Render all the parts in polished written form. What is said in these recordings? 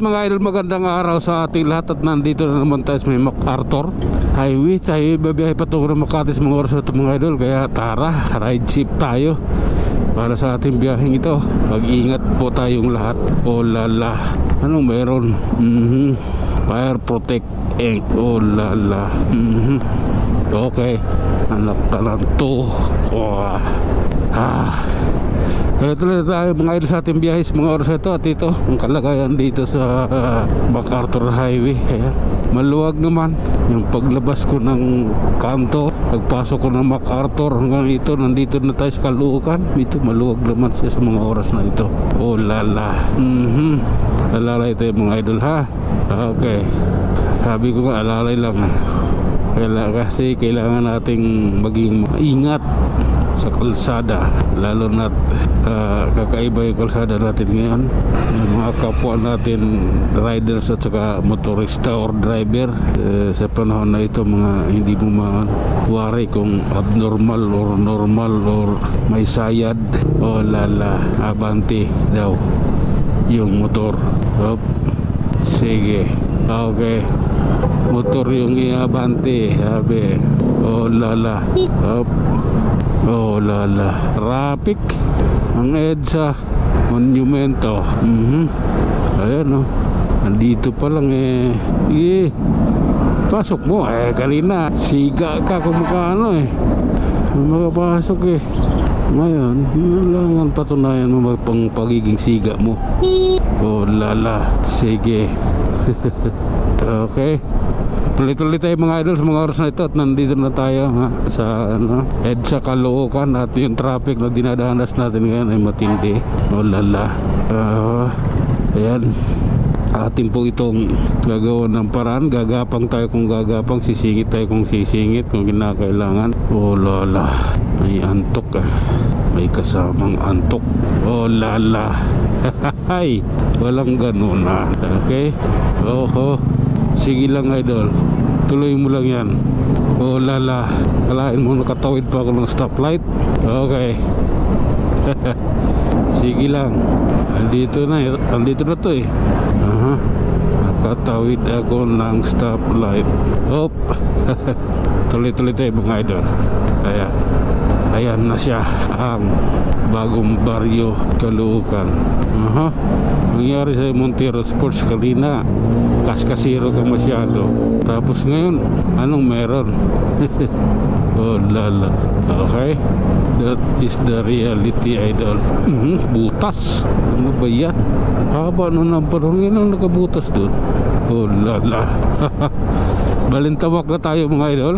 mga idol, magandang araw sa ating lahat. At nandito na naman tayo sa may MacArthur Highway. Tayo babiyahe patungo ng Makati sa mga oras na ito mga idol. Kaya tara, ride ship tayo para sa ating biyaheng ito. Mag-ingat po tayong lahat. Oh lala, anong meron? Fire Protect Inc. Oh lala. Okay, anak ka lang to. Tuloy-tuloy tayo mga idol sa ating biyahe sa mga oras ito. At ito ang kalagayan dito sa MacArthur Highway. Ayan. Maluwag naman yung paglabas ko ng kanto, pagpasok ko ng MacArthur hanggang ito, nandito na tayo sa Caloocan. Ito maluwag naman siya sa mga oras na ito. Oh lala. Alalay tayo mga idol ha. Okay, sabi ko nga alalay lang kasi kailangan nating maging ingat sa kalsada, lalo na kakaiba yung kalsada natin ngayon. Yung mga kapwa natin riders at saka motorista or driver, sa panahon na ito mga hindi mo mawari kung abnormal or normal or may sayad. O lala, abante daw yung motor. Sige, okay, motor yung iabante, sabi. Oh lala. Oh lala, traffic ang EDSA Monumento. Ayan nandito pa lang pasok mo kanina siga ka kumukano makapasok ngayon kailangan patunayan mo pang pagiging siga mo. Oh lala, sige. Okay, tuloy-tuloy tayo mga idol sa mga oras na ito. At nandito na tayo sa EDSA Caloocan. At yung traffic na dinadanas natin ngayon ay matindi. Oh lala. Ayan, atin po itong gagawa ng paraan. Gagapang tayo kung gagapang, sisingit tayo kung sisingit kung kinakailangan. Oh lala, may antok may kasamang antok. Oh lala. Hay, walang ganun okay. Sige lang idol, tuloy mo lang yan. Oh lala, kalain mo nakatawid pa ako ng stoplight. Okay. Sige lang, andito na to nakatawid ako ng stoplight. Tuloy-tuloy tayo mga idol. Ayan na siya, ang bagong baryo Caloocan. Nangyari sa Montero Sports kanina, kaskasiro ka masyado. Tapos ngayon, anong meron? Oh lala. Okay, that is the reality idol. Butas, ano ba yan? Haba nun ang parang yun ang nakabutas dun. Oh lala. Balintawak na tayo mga idol.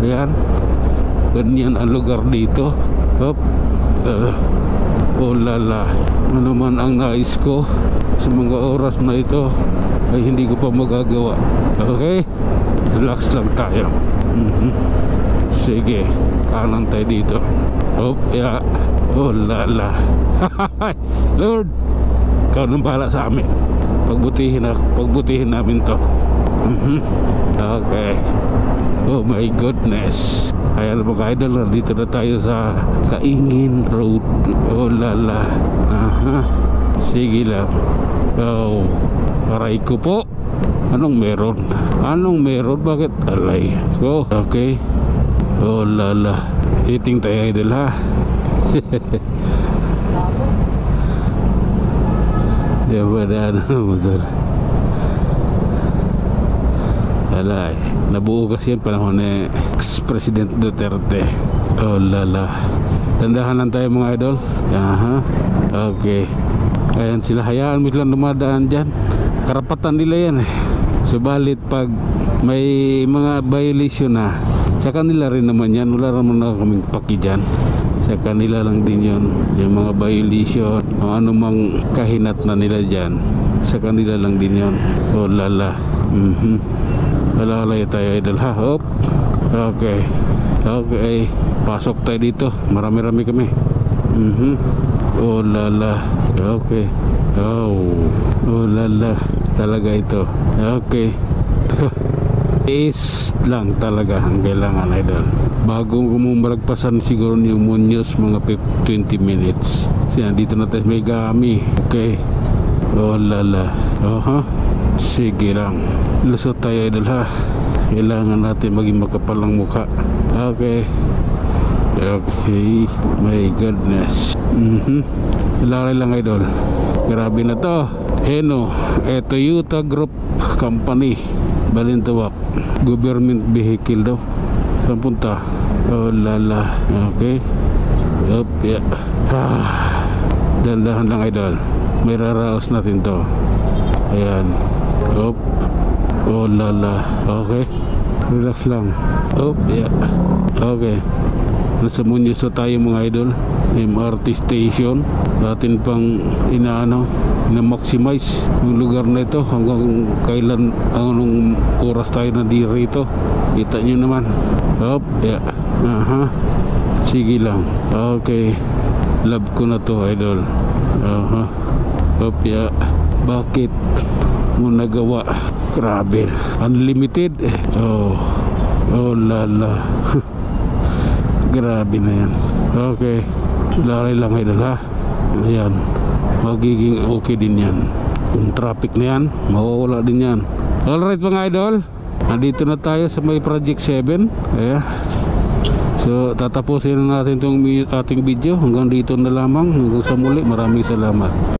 Ayan, ganyan ang lugar dito. Oh lala, ano man ang nais ko sa mga oras na ito ay hindi ko pa magagawa. Okay, relax lang tayo. Sige, kanan tayo dito. Oh lala. Lord, ikaw nang bahala sa amin. Pagbutihin namin to. Okay. Oh my goodness. Ayan mga idol, dito na tayo sa Kaingin Road. Oh lala. Sige lang. Oh, aray ko po. Anong meron? Bakit alay? Okay. Oh lala, hiting tayo idol ha. Yaman motor. Alay, nabuo kasi yan panahon ni ex-president Duterte. Oh lala, dandahan lang tayo mga idol. Okay. Ayan sila, hayaan mo lang dumadaan dyan. Karapatan nila yan Subalit pag may mga violation na, sa kanila rin naman yan. Wala naman na kaming paki dyan. Sa kanila lang din yun. Yung mga violation o anumang kahinat na nila dyan, sa kanila lang din yun. Oh lala. Alalay tayo idol ha. Hop. Okay. Okay, pasok tayo dito. Marami-rami kami. Oh lala. Okay. Oh lala. Talaga ito. Okay. Is lang talaga ang kailangan idol. Bago gumumalagpasan siguro ni Muñoz mga 20 minutes. Kasi nandito na tayo may Gami. Okay. Oh lala. Sige lang. Lusot tayo idol ha. Kailangan natin maging makapal ng mukha. Okay. Okay. My goodness. Lari lang idol. Grabe na to. Heno. Toyota Group Company. Balintawak. Government vehicle daw. Saan punta? Oh lala. Okay. Up, yeah. Dandahan lang idol. May raraos natin to. Ayan. Up. Oh lala. Okay. Relax lang. Up, yeah. Okay. Nasa Muñoz na tayo mga idol. MRT station. Atin pang ina-maximize yung lugar na ito hanggang kailan, anong oras tayo na dito. Kita nyo naman. Up, yeah. Sige lang. Okay. Love ko na to idol. Up, yeah. Bakit mo nagawa? Grabe. Unlimited. Oh lala. Grabe na yan. Okay. Lari lang idol ha. Ayan. Magiging okay din yan. Kung traffic na yan, mawawala din yan. Alright mga idol. Nandito na tayo sa may Project 7. Ayan. So tatapusin na natin itong ating video. Hanggang dito na lamang. Hanggang sa muli. Maraming salamat.